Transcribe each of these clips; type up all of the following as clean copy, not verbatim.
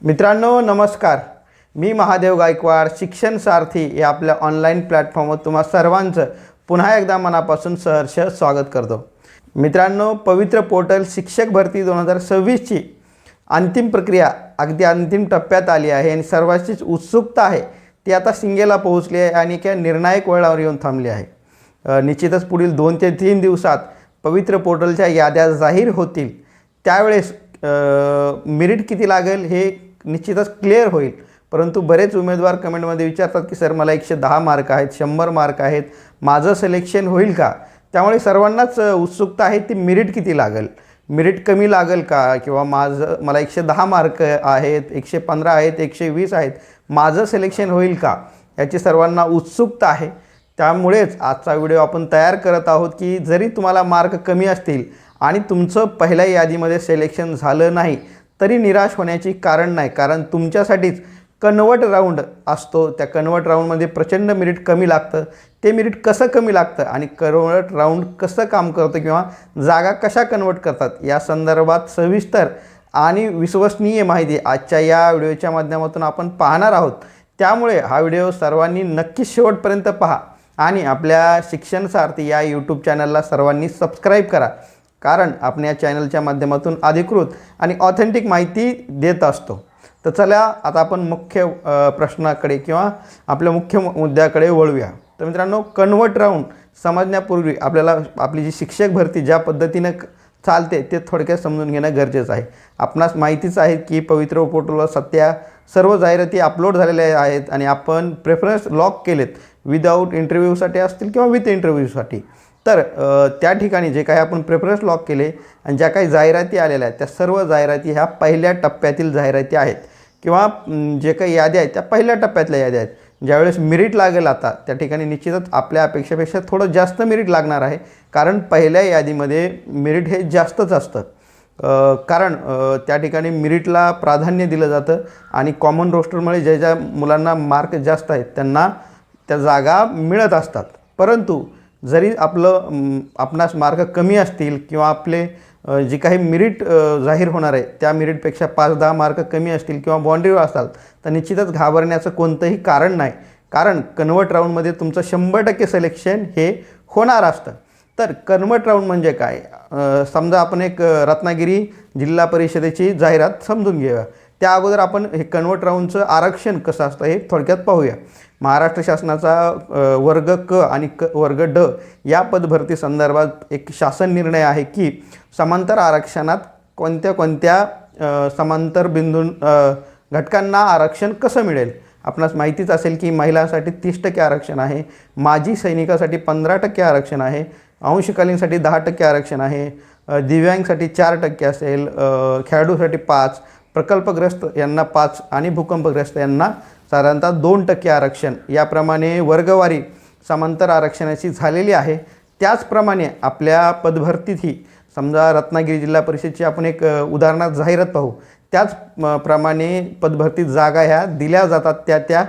मित्रांनो नमस्कार. मी महादेव गायकवाड शिक्षण सारथी या आपल्या ऑनलाईन प्लॅटफॉर्मवर तुम्हा सर्वांचं पुन्हा एकदा मनापासून सहर्ष स्वागत करतो. मित्रांनो, पवित्र पोर्टल शिक्षक भरती 2026ची अंतिम प्रक्रिया अगदी अंतिम टप्प्यात आली आहे आणि सर्वांचीच उत्सुकता आहे ती आता शिंगेला पोहोचली आहे आणि त्या निर्णायक वळणावर येऊन थांबली आहे. निश्चितच पुढील 2 ते 3 दिवसात पवित्र पोर्टलच्या याद्या जाहीर होतील. त्यावेळेस मेरिट किती लागेल हे निश्चितच क्लिअर होईल. परंतु बरेच उमेदवार कमेंटमध्ये विचारतात की सर मला 110 मार्क आहेत, 100 मार्क आहेत, माझं सिलेक्शन होईल का? त्यामुळे सर्वांनाच उत्सुकता आहे ती मेरिट किती लागेल, मेरिट कमी लागेल का, किंवा मला 110 मार्क आहेत, 115 आहेत, 120 आहेत, माझं सिलेक्शन होईल का, याची सर्वांना उत्सुकता आहे. त्यामुळेच आजचा व्हिडिओ आपण तयार करत आहोत की जरी तुम्हाला मार्क कमी असतील आणि तुमचं पहिल्या यादीमध्ये सिलेक्शन झालं नाही तरी निराश होण्याची कारण नाही. कारण तुमच्यासाठीच कन्वर्ट राऊंड असतो. त्या कन्वर्ट राऊंडमध्ये प्रचंड मेरिट कमी लागतं. ते मेरिट कसं कमी लागतं आणि कन्वर्ट राऊंड कसं काम करतं किंवा जागा कशा कन्वर्ट करतात या संदर्भात सविस्तर आणि विश्वसनीय माहिती आजच्या या व्हिडिओच्या माध्यमातून आपण पाहणार आहोत. त्यामुळे हा व्हिडिओ सर्वांनी नक्की शेवटपर्यंत पहा आणि आपल्या शिक्षण सारथी या यूट्यूब चॅनलला सर्वांनी सबस्क्राईब करा. कारण आपण या चॅनलच्या माध्यमातून अधिकृत आणि ऑथेंटिक माहिती देत असतो. तर चला आता आपण मुख्य प्रश्नाकडे किंवा आपल्या मुख्य मुद्द्याकडे वळूया. तर मित्रांनो, कन्वर्ट राऊंड समजण्यापूर्वी आपल्याला आपली जी शिक्षक भरती ज्या पद्धतीनं चालते ते थोडक्यात समजून घेणं गरजेचं आहे. आपणास माहितीच आहे की पवित्र पोर्टलवर सध्या सर्व जाहिराती अपलोड झालेल्या आहेत आणि आपण प्रेफरन्स लॉक केलेत विदाऊट इंटरव्ह्यूसाठी असतील किंवा विथ इंटरव्ह्यूसाठी. तर त्या ठिकाणी जे काही आपण प्रेफरन्स लॉक केले आणि ज्या काही जाहिराती आलेल्या आहेत त्या सर्व जाहिराती ह्या पहिल्या टप्प्यातील जाहिराती आहेत किंवा जे काही याद्या आहेत त्या पहिल्या टप्प्यातल्या याद्या आहेत. ज्यावेळेस मेरिट लागेल आता त्या ठिकाणी निश्चितच आपल्या अपेक्षेपेक्षा थोडं जास्त मेरिट लागणार आहे. कारण पहिल्या यादीमध्ये मेरिट हे जास्तच असतं. कारण त्या ठिकाणी मेरिटला प्राधान्य दिलं जातं आणि कॉमन रोस्टरमुळे ज्या ज्या मुलांना मार्क जास्त आहेत त्यांना त्या जागा मिळत असतात. परंतु जरी आपणास मार्क कमी असतील किंवा आपले जे काही मेरिट जाहीर होणार आहे त्या मेरिटपेक्षा 5-10 मार्क कमी असतील किंवा बाउंड्रीवर असाल तर निश्चितच घाबरण्याचं कोणतंही कारण नाही. कारण कन्वर्ट राऊंडमध्ये तुमचं 100% सिलेक्शन हे होणार असतं. तर कन्वर्ट राऊंड म्हणजे काय? समजा आपण एक रत्नागिरी जिल्हा परिषदेची जाहिरात समजून घेऊया. त्या अगोदर आपण हे कन्वर्ट राऊंडचं आरक्षण कसं असतं हे थोडक्यात पाहूया. महाराष्ट्र शासनाचा वर्ग क आणि वर्ग ड या पदभरती संदर्भात एक शासन निर्णय आहे की समांतर आरक्षणात कोणत्या समांतर घटकांना आरक्षण कसं मिळेल. आपणास माहितीच असेल की महिलांसाठी 30% आरक्षण आहे, माजी सैनिकासाठी 15% आरक्षण आहे, अंशकालीनसाठी 10% आरक्षण आहे, दिव्यांगसाठी 4% असेल, खेळाडूसाठी 5%, प्रकल्पग्रस्त यांना 5% आणि भूकंपग्रस्त यांना साधारणतः 2% आरक्षण याप्रमाणे वर्गवारी समांतर आरक्षणाची झालेली आहे. त्याचप्रमाणे आपल्या पदभरतीतही समजा रत्नागिरी जिल्हा परिषदेची आपण एक उदाहरणात जाहिरात पाहू. त्याचप्रमाणे पदभरतीत जागा ह्या दिल्या जातात त्या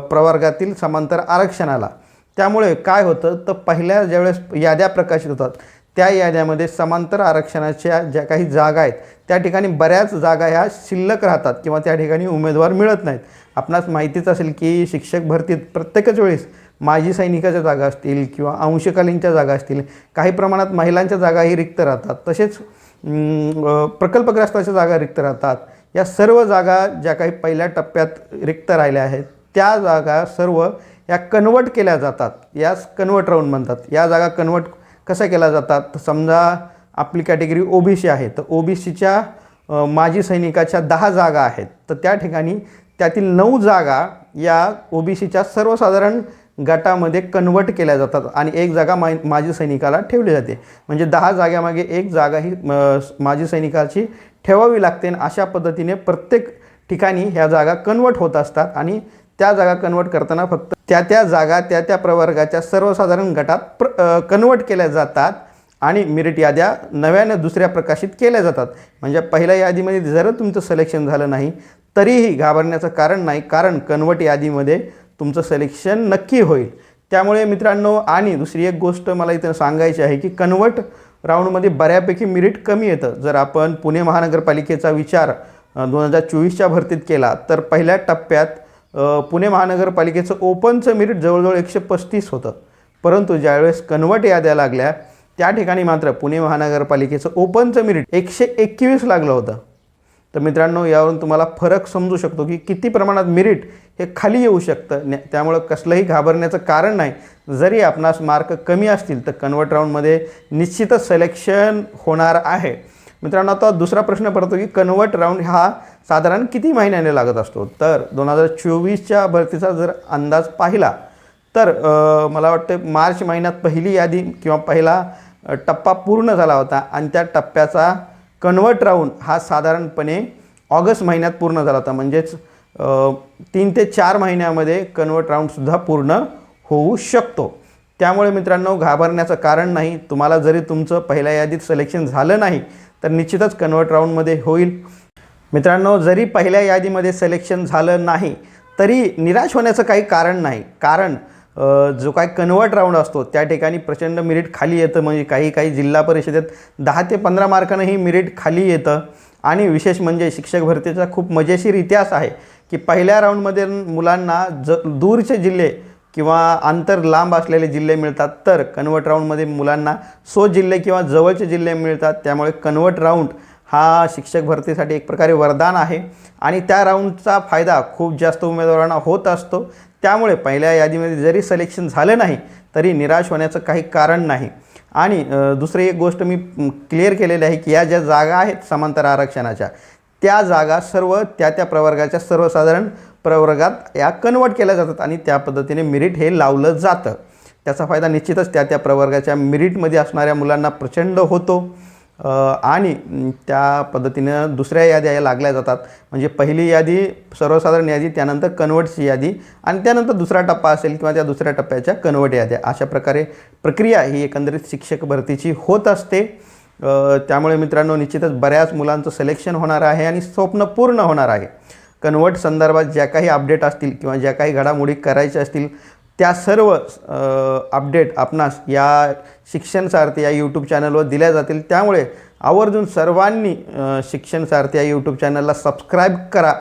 प्रवर्गातील समांतर आरक्षणाला. त्यामुळे काय होतं तर पहिल्या ज्यावेळेस याद्या प्रकाशित होतात त्या याद्यामध्ये समांतर आरक्षणाच्या ज्या काही जागा आहेत त्या ठिकाणी बऱ्याच जागा ह्या शिल्लक राहतात किंवा त्या ठिकाणी उमेदवार मिळत नाहीत. आपणास माहितीच असेल की शिक्षक भरतीत प्रत्येकच वेळेस माजी सैनिकाच्या जागा असतील किंवा अंशकालीनच्या जागा असतील, काही प्रमाणात महिलांच्या जागाही रिक्त राहतात, तसेच प्रकल्पग्रस्ताच्या जागा रिक्त राहतात. या सर्व जागा ज्या काही पहिल्या टप्प्यात रिक्त राहिल्या आहेत त्या जागा सर्व या कन्वर्ट केल्या जातात. याच कन्वर्ट राऊंड म्हणतात. या जागा कन्वर्ट कसं केल्या जातात तर समजा आपली कॅटेगरी ओबीसी आहे तर ओबीसीच्या माजी सैनिकाच्या 10 जागा आहेत तर त्या ठिकाणी त्यातील 9 जागा या ओबीसीच्या सर्वसाधारण गटामध्ये कन्वर्ट केल्या जातात आणि 1 जागा माजी सैनिकाला ठेवली जाते. म्हणजे 10 जाग्यामागे 1 जागा ही माजी सैनिकाची ठेवावी लागते. आणि अशा पद्धतीने प्रत्येक ठिकाणी ह्या जागा कन्वर्ट होत असतात आणि त्या जागा कन्वर्ट करताना फक्त त्या जागा त्या प्रवर्गाच्या सर्वसाधारण गटात कन्वर्ट केल्या जातात आणि मेरिट याद्या नव्यानं दुसऱ्या प्रकाशित केल्या जातात. म्हणजे पहिल्या यादीमध्ये जर तुमचं सिलेक्शन झालं नाही तरीही घाबरण्याचं कारण नाही. कारण कन्वर्ट यादीमध्ये तुमचं सिलेक्शन नक्की होईल. त्यामुळे मित्रांनो, आणि दुसरी एक गोष्ट मला इथं सांगायची आहे की कन्वर्ट राऊंडमध्ये बऱ्यापैकी मेरिट कमी येतं. जर आपण पुणे महानगरपालिकेचा विचार 2024च्या भरतीत केला तर पहिल्या टप्प्यात पुणे महानगरपालिकेचं ओपनचं मेरिट जवळजवळ 135 होतं, परंतु ज्यावेळेस कन्वर्ट याद्या लागल्या त्या ठिकाणी मात्र पुणे महानगरपालिकेचं ओपनचं मेरिट 121 लागलं होतं. तर मित्रांनो, यावरून तुम्हाला फरक समजू शकतो की किती प्रमाणात मेरिट हे खाली येऊ शकतं. त्यामुळं कसलंही घाबरण्याचं कारण नाही. जरी आपणास मार्क कमी असतील तर कन्वर्ट राऊंडमध्ये निश्चितच सिलेक्शन होणार आहे. मित्रांनो, आता दुसरा प्रश्न पडतो की कन्वर्ट राऊंड हा साधारण किती महिन्याने लागत असतो. तर 2024च्या भरतीचा जर अंदाज पाहिला तर मला वाटतं मार्च महिन्यात पहिली यादी किंवा पहिला टप्पा पूर्ण झाला होता आणि त्या टप्प्याचा कन्वर्ट राऊंड हा साधारणपणे ऑगस्ट महिन्यात पूर्ण झाला होता. म्हणजेच 3 ते 4 महिन्यामध्ये कन्वर्ट राऊंडसुद्धा पूर्ण होऊ शकतो. त्यामुळे मित्रांनो, घाबरण्याचं कारण नाही. तुम्हाला जरी तुमचं पहिल्या यादीत सिलेक्शन झालं नाही तर निश्चितच कन्वर्ट राऊंडमध्ये होईल. मित्रांनो, जरी पहिल्या यादीमध्ये सिलेक्शन झालं नाही तरी निराश होण्याचं काही कारण नाही. कारण जो काय कन्वर्ट राऊंड असतो त्या ठिकाणी प्रचंड मेरिट खाली येतं. म्हणजे काही जिल्हा परिषदेत 10 ते 15 मार्कांनी मेरिट खाली येतं. आणि विशेष म्हणजे शिक्षक भरतीचा खूप मजेशीर इतिहास आहे की पहिल्या राऊंडमध्ये मुलांना दूरचे जिल्हे किंवा अंतर लांब असलेले जिल्हे मिळतात, तर कन्वर्ट राऊंडमध्ये मुलांना 100 जिल्हे किंवा जवळचे जिल्हे मिळतात. त्यामुळे कन्वर्ट राऊंड हा शिक्षक भरतीसाठी एक प्रकारे वरदान आहे आणि त्या राऊंडचा फायदा खूप जास्त उमेदवारांना होत असतो. त्यामुळे पहिल्या यादीमध्ये जरी सिलेक्शन झालं नाही तरी निराश होण्याचं काही कारण नाही. आणि दुसरी एक गोष्ट मी क्लिअर केलेली आहे की या ज्या जागा आहेत समांतर आरक्षणाच्या, त्या जागा सर्व त्या प्रवर्गाच्या सर्वसाधारण प्रवर्गात या कन्वर्ट केल्या जातात आणि त्या पद्धतीने मेरिट हे लावलं जातं. त्याचा फायदा निश्चितच त्या प्रवर्गाच्या मेरिटमध्ये असणाऱ्या मुलांना प्रचंड होतो आणि त्या पद्धतीनं दुसऱ्या याद्या या लागल्या जातात. म्हणजे पहिली यादी सर्वसाधारण यादी, त्यानंतर कन्वर्टची यादी आणि त्यानंतर दुसरा टप्पा असेल किंवा त्या दुसऱ्या टप्प्याच्या कन्वर्ट याद्या, अशा प्रकारे प्रक्रिया ही एकंदरीत शिक्षक भरतीची होत असते. त्यामुळे मित्रांनो, निश्चितच बऱ्याच मुलांचं सिलेक्शन होणार आहे आणि स्वप्न पूर्ण होणार आहे. कन्वर्ट संदर्भात ज्या काही अपडेट असतील किंवा ज्या काही घडामोडी करायच्या असतील त्या सर्व अपडेट आपणास या शिक्षण सारथी या यूट्यूब चॅनलवर दिल्या जातील. त्यामुळे आवर्जून सर्वांनी शिक्षण सारथी या यूट्यूब चॅनलला सबस्क्राईब करा